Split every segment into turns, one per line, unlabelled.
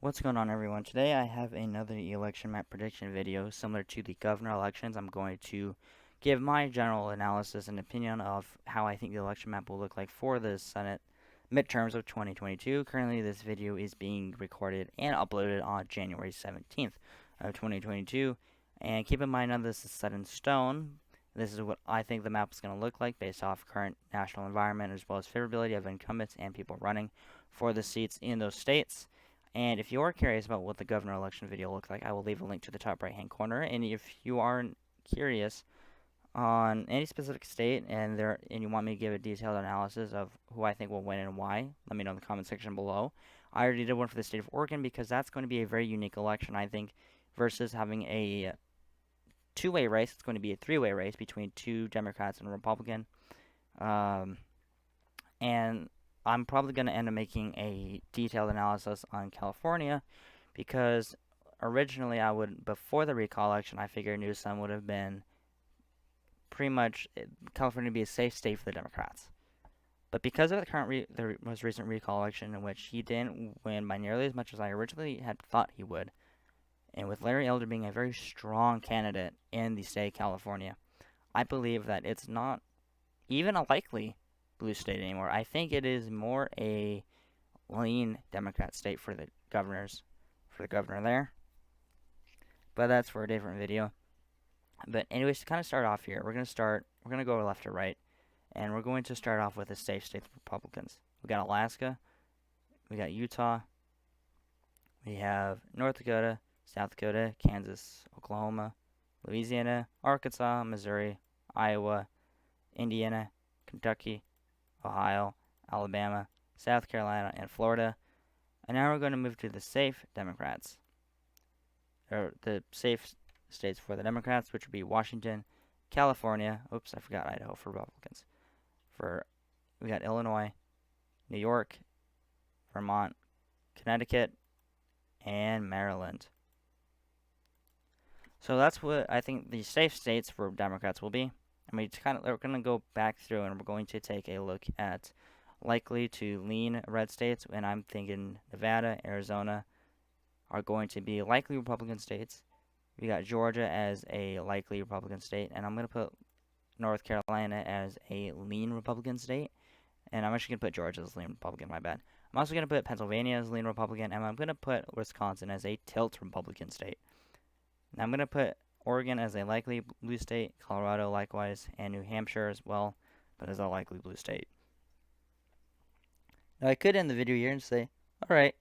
What's going on, everyone? Today I have another election map prediction video similar to the governor elections. I'm going to give my general analysis and opinion of how I think the election map will look like for the Senate midterms of 2022. Currently, this video is being recorded and uploaded on January 17th of 2022. And keep in mind, none of this is set in stone. This is what I think the map is going to look like based off current national environment as well as favorability of incumbents and people running for the seats in those states. And if you are curious about what the governor election video looked like, I will leave a link to the top right hand corner. And if you are curious on any specific state and you want me to give a detailed analysis of who I think will win and why, let me know in the comment section below. I already did one for the state of Oregon because that's going to be a very unique election, I think, versus having a two-way race. It's going to be a three-way race between two Democrats and a Republican. And I'm probably going to end up making a detailed analysis on California because originally before the recall election, I figured Newsom would have been pretty much California to be a safe state for the Democrats. But because of the most recent recall election in which he didn't win by nearly as much as I originally had thought he would, and with Larry Elder being a very strong candidate in the state of California, I believe that it's not even a likely blue state anymore. I think it is more a lean Democrat state for the governor there. But that's for a different video. But anyways, to kind of start off here, we're gonna go left to right, and we're going to start off with the safe states Republicans. We got Alaska, we got Utah, we have North Dakota, South Dakota, Kansas, Oklahoma, Louisiana, Arkansas, Missouri, Iowa, Indiana, Kentucky, Ohio, Alabama, South Carolina, and Florida. And now we're going to move to the safe Democrats, or the safe states for the Democrats, which would be Washington, California. Oops, I forgot Idaho for Republicans. We got Illinois, New York, Vermont, Connecticut, and Maryland. So that's what I think the safe states for Democrats will be. We're going to go back through and we're going to take a look at likely to lean red states, and I'm thinking Nevada, Arizona are going to be likely Republican states. We got Georgia as a likely Republican state, and I'm going to put North Carolina as a lean Republican state, and I'm actually going to put Georgia as a lean Republican, my bad. I'm also going to put Pennsylvania as a lean Republican, and I'm going to put Wisconsin as a tilt Republican state. Now I'm going to put Oregon as a likely blue state, Colorado likewise, and New Hampshire as well, but as a likely blue state. Now I could end the video here and say, alright,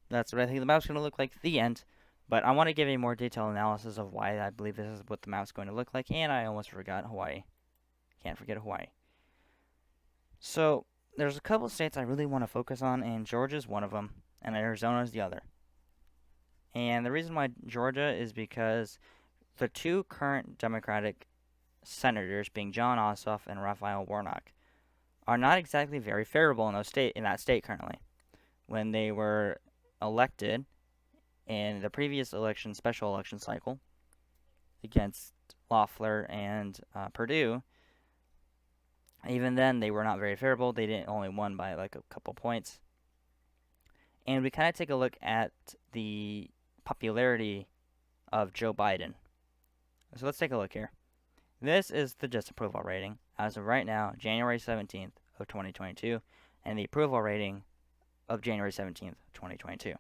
that's what I think the map's going to look like at the end, but I want to give a more detailed analysis of why I believe this is what the map's going to look like, and I almost forgot Hawaii. Can't forget Hawaii. So, there's a couple states I really want to focus on, and Georgia's one of them, and Arizona's the other. And the reason why Georgia is because the two current Democratic senators, being John Ossoff and Raphael Warnock, are not exactly very favorable in that state currently. When they were elected in the previous special election cycle, against Loeffler and Perdue, even then they were not very favorable. They only won by like a couple points. And we kind of take a look at the popularity of Joe Biden. So let's take a look here. This is the disapproval rating as of right now, January 17th of 2022, and the approval rating of January 17th, 2022.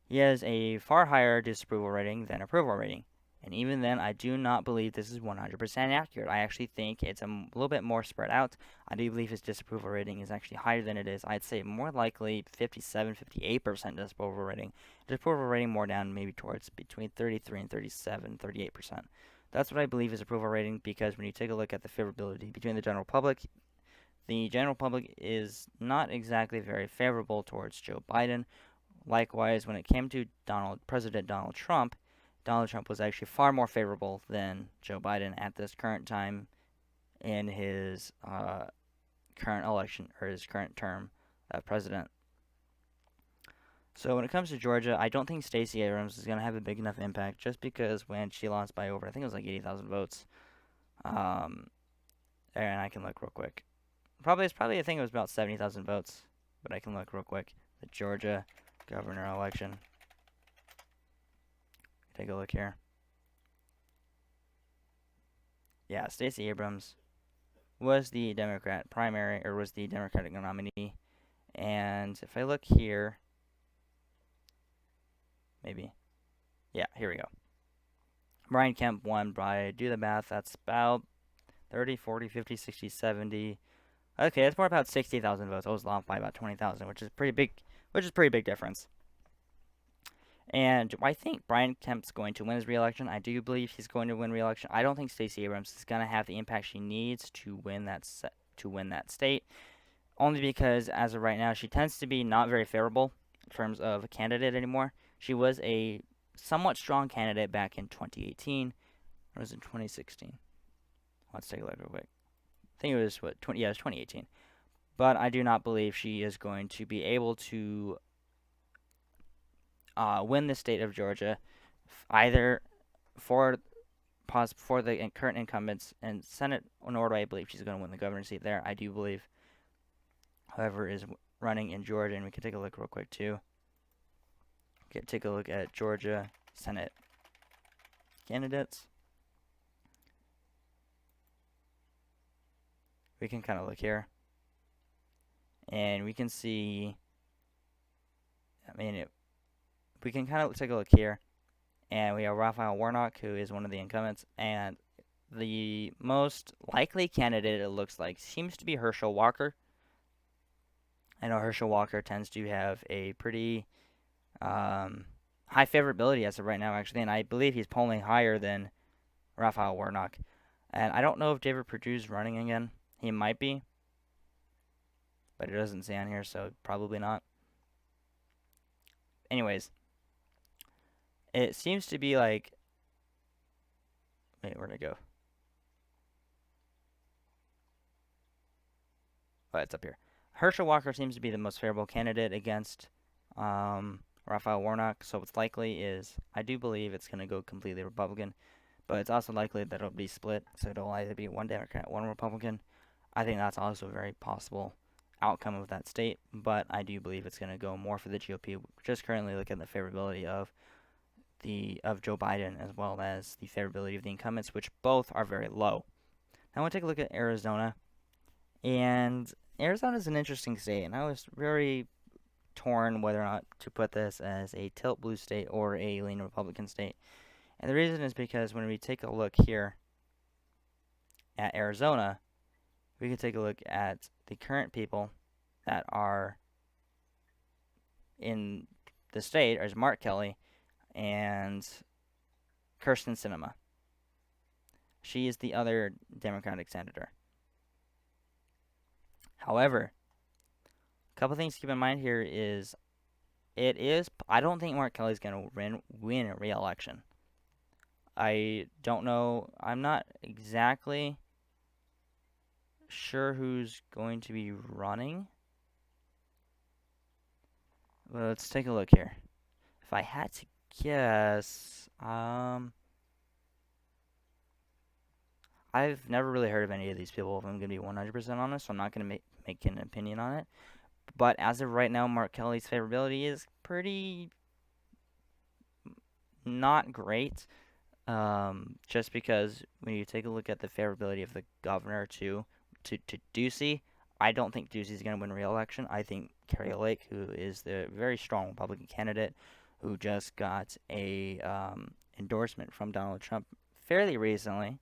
He has a far higher disapproval rating than approval rating, and even then, I do not believe this is 100% accurate. I actually think it's a little bit more spread out. I do believe his disapproval rating is actually higher than it is. I'd say more likely 57, 58% disapproval rating. Disapproval rating more down maybe towards between 33 and 37, 38%. That's what I believe is approval rating, because when you take a look at the favorability between the general public is not exactly very favorable towards Joe Biden. Likewise, when it came to President Donald Trump was actually far more favorable than Joe Biden at this current time in his current election, or his current term of president. So when it comes to Georgia, I don't think Stacey Abrams is going to have a big enough impact, just because when she lost by over, I think it was like 80,000 votes. And I can look real quick. I think it was about 70,000 votes, but I can look real quick. The Georgia governor election. Take a look here. Yeah, Stacey Abrams was the Democrat primary, or was the Democratic nominee. And if I look here, maybe. Yeah, here we go. Brian Kemp won by, do the math, that's about 30, 40, 50, 60, 70. Okay, that's more about 60,000 votes. I was off by about 20,000, which is pretty big difference. And I think Brian Kemp's going to win his re-election. I do believe he's going to win re-election. I don't think Stacey Abrams is going to have the impact she needs to win that state, only because as of right now, she tends to be not very favorable in terms of a candidate anymore. She was a somewhat strong candidate back in 2018, or was it 2016? Let's take a look real quick. I think it was it was 2018. But I do not believe she is going to be able to win the state of Georgia, either for the current incumbents and Senate, nor do I believe she's going to win the governor's seat there. I do believe whoever is running in Georgia, and we can take a look real quick too. Okay, take a look at Georgia Senate candidates. We can kind of look here, and we can see. We can kind of take a look here, and we have Raphael Warnock, who is one of the incumbents, and the most likely candidate, it looks like, seems to be Herschel Walker. I know Herschel Walker tends to have a pretty high favorability as of right now, actually, and I believe he's polling higher than Raphael Warnock. And I don't know if David Perdue's running again. He might be, but it doesn't say on here, so probably not. Anyways, it seems to be like... Wait, where'd it go? Oh, it's up here. Herschel Walker seems to be the most favorable candidate against Raphael Warnock, so what's likely is, I do believe it's going to go completely Republican, but it's also likely that it'll be split, so it'll either be one Democrat, one Republican. I think that's also a very possible outcome of that state, but I do believe it's going to go more for the GOP. Just currently looking at the favorability of Joe Biden as well as the favorability of the incumbents, which both are very low. Now I want to take a look at Arizona, and Arizona is an interesting state, and I was very torn whether or not to put this as a tilt blue state or a lean Republican state. And the reason is because when we take a look here at Arizona, we can take a look at the current people that are in the state, as Mark Kelly and Kyrsten Sinema. She is the other Democratic senator. However, a couple things to keep in mind here is, I don't think Mark Kelly's going to win a re-election. I don't know. I'm not exactly sure who's going to be running. Well, let's take a look here. If I had to guess, I've never really heard of any of these people, if I'm going to be 100% honest, so I'm not going to make an opinion on it. But as of right now, Mark Kelly's favorability is pretty not great. Just because when you take a look at the favorability of the governor to Ducey, I don't think Ducey's going to win re-election. I think Kari Lake, who is the very strong Republican candidate, who just got a endorsement from Donald Trump fairly recently,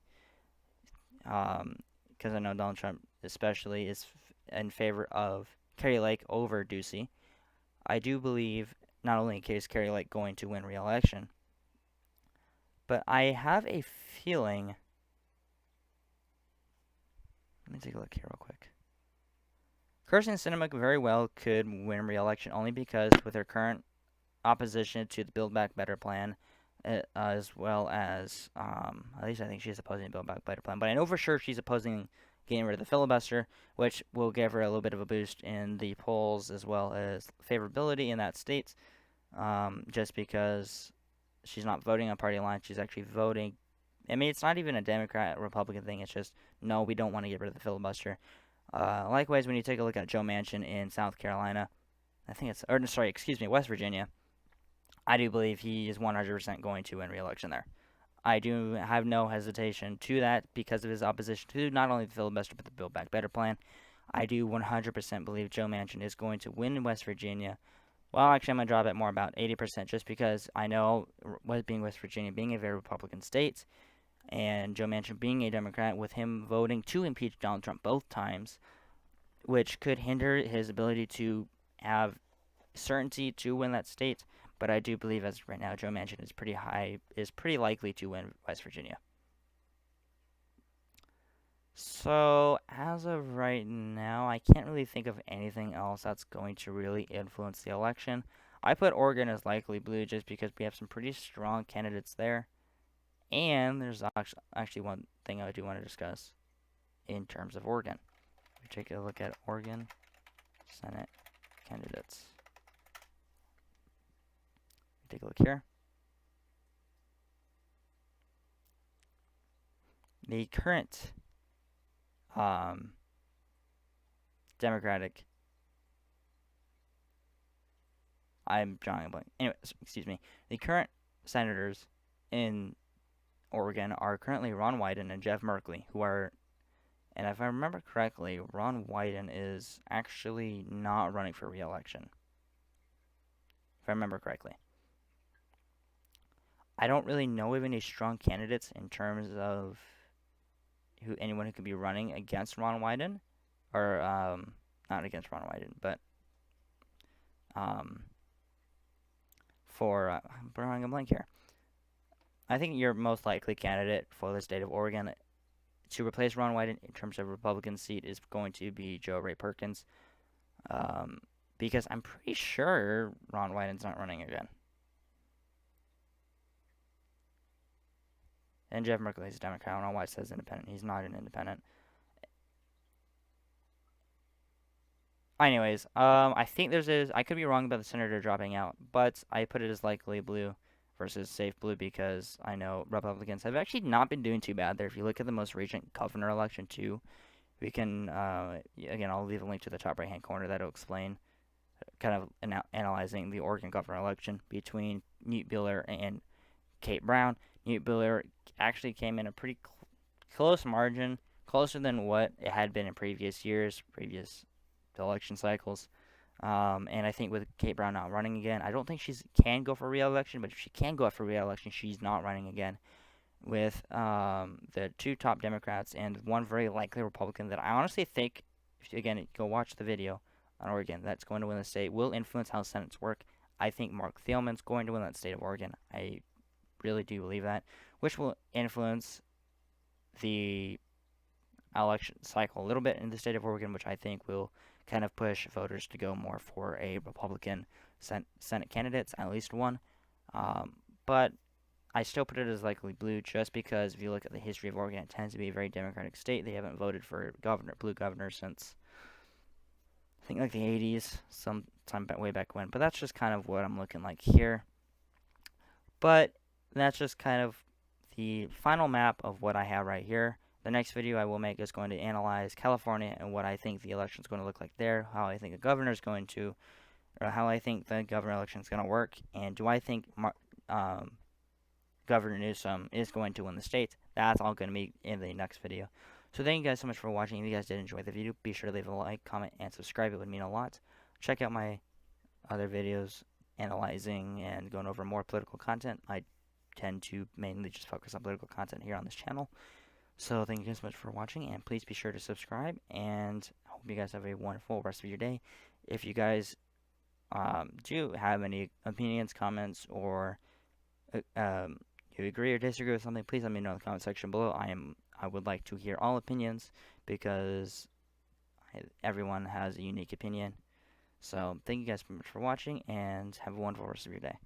because I know Donald Trump especially is in favor of Kari Lake over Ducey. I do believe not only is Kari Lake going to win re-election, but I have a feeling... Let me take a look here real quick. Kyrsten Sinema very well could win re-election only because with her current opposition to the Build Back Better plan, as well as, at least I think she's opposing the Build Back Better plan, but I know for sure she's opposing getting rid of the filibuster, which will give her a little bit of a boost in the polls as well as favorability in that state, just because she's not voting on party lines. She's actually voting. I mean, it's not even a Democrat-Republican thing. It's just, no, we don't want to get rid of the filibuster. Likewise, when you take a look at Joe Manchin in South Carolina, I think it's, or sorry, excuse me, West Virginia. I do believe he is 100% going to win re-election there. I do have no hesitation to that because of his opposition to not only the filibuster but the Build Back Better plan. I do 100% believe Joe Manchin is going to win in West Virginia. Well, actually, I'm going to drop it more about 80% just because I know, being West Virginia being a very Republican state, and Joe Manchin being a Democrat, with him voting to impeach Donald Trump both times, which could hinder his ability to have certainty to win that state. But I do believe, as of right now, Joe Manchin is pretty likely to win West Virginia. So, as of right now, I can't really think of anything else that's going to really influence the election. I put Oregon as likely blue just because we have some pretty strong candidates there. And there's actually one thing I do want to discuss in terms of Oregon. We take a look at Oregon Senate candidates. Take a look here. The current Democratic. I'm drawing a blank. Anyway, excuse me. The current senators in Oregon are currently Ron Wyden and Jeff Merkley, who are, and if I remember correctly, Ron Wyden is actually not running for re-election. If I remember correctly. I don't really know of any strong candidates in terms of anyone who could be running against Ron Wyden, or not against Ron Wyden, but for I'm drawing a blank here. I think your most likely candidate for the state of Oregon to replace Ron Wyden in terms of Republican seat is going to be Joe Ray Perkins, because I'm pretty sure Ron Wyden's not running again. And Jeff Merkley is a Democrat. I don't know why it says independent. He's not an independent. Anyways, I think I could be wrong about the senator dropping out, but I put it as likely blue versus safe blue because I know Republicans have actually not been doing too bad there. If you look at the most recent governor election too, we can, again, I'll leave a link to the top right-hand corner that'll explain kind of analyzing the Oregon governor election between Newt Buehler and Kate Brown. Newt Buehler actually came in a pretty close margin, closer than what it had been in previous years, previous election cycles. And I think with Kate Brown not running again, I don't think she can go for re-election, but if she can go for re-election, she's not running again. With the two top Democrats and one very likely Republican that I honestly think, again, go watch the video on Oregon, that's going to win the state, will influence how Senates work. I think Mark Thielman's going to win that state of Oregon. I really do believe that, which will influence the election cycle a little bit in the state of Oregon, which I think will kind of push voters to go more for a Republican Senate candidates, at least one. But I still put it as likely blue just because if you look at the history of Oregon, it tends to be a very Democratic state. They haven't voted for blue governor since I think like the 80s, sometime way back when. But that's just kind of what I'm looking like here. But that's just kind of the final map of what I have right here. The next video I will make is going to analyze California and what I think the election is going to look like there, how I think the governor is going to, or how I think the governor election is going to work, and do I think Governor Newsom is going to win the state. That's all going to be in the next video. So thank you guys so much for watching. If you guys did enjoy the video, be sure to leave a like, comment, and subscribe. It would mean a lot. Check out my other videos analyzing and going over more political content. I tend to mainly just focus on political content here on this channel. So thank you guys so much for watching, and please be sure to subscribe, and I hope you guys have a wonderful rest of your day. If you guys do have any opinions, comments, or you agree or disagree with something, please let me know in the comment section below. I would like to hear all opinions because everyone has a unique opinion. So thank you guys so much for watching, and have a wonderful rest of your day.